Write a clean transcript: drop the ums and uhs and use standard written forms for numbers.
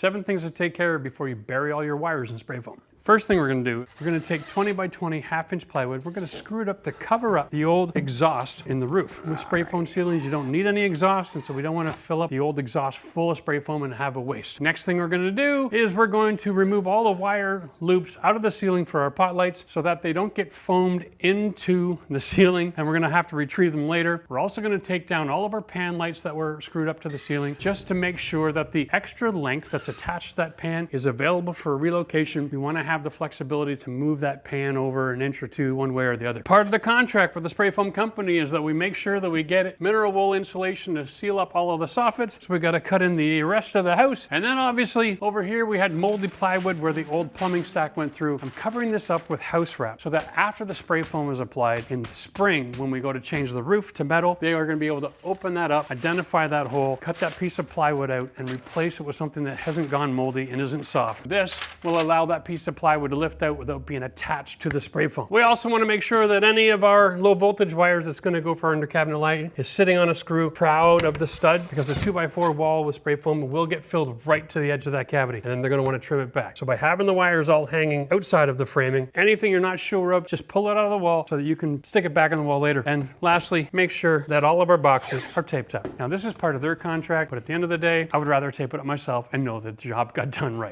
7 things to take care of before you bury all your wires in spray foam. First thing we're gonna do, we're gonna take 20 by 20 half-inch plywood. We're gonna screw it up to cover up the old exhaust in the roof. With spray foam ceilings, you don't need any exhaust, and so we don't wanna fill up the old exhaust full of spray foam and have a waste. Next thing we're gonna do is we're going to remove all the wire loops out of the ceiling for our pot lights so that they don't get foamed into the ceiling, and we're gonna have to retrieve them later. We're also gonna take down all of our pan lights that were screwed up to the ceiling just to make sure that the extra length that's attached to that pan is available for relocation. We wanna have the flexibility to move that pan over an inch or two one way or the other. Part of the contract with the spray foam company is that we make sure that we get mineral wool insulation to seal up all of the soffits. So we got to cut in the rest of the house. And then obviously over here we had moldy plywood where the old plumbing stack went through. I'm covering this up with Housewrap so that after the spray foam is applied in the spring, when we go to change the roof to metal, they are going to be able to open that up, identify that hole, cut that piece of plywood out, and replace it with something that hasn't gone moldy and isn't soft. This will allow that piece of plywood to lift out without being attached to the spray foam. We also want to make sure that any of our low voltage wires that's going to go for our under cabinet lighting is sitting on a screw proud of the stud, because a 2x4 wall with spray foam will get filled right to the edge of that cavity, and then they're going to want to trim it back. So by having the wires all hanging outside of the framing, anything you're not sure of, just pull it out of the wall so that you can stick it back on the wall later. And lastly, make sure that all of our boxes are taped up. Now this is part of their contract, but at the end of the day, I would rather tape it up myself and know that the job got done right.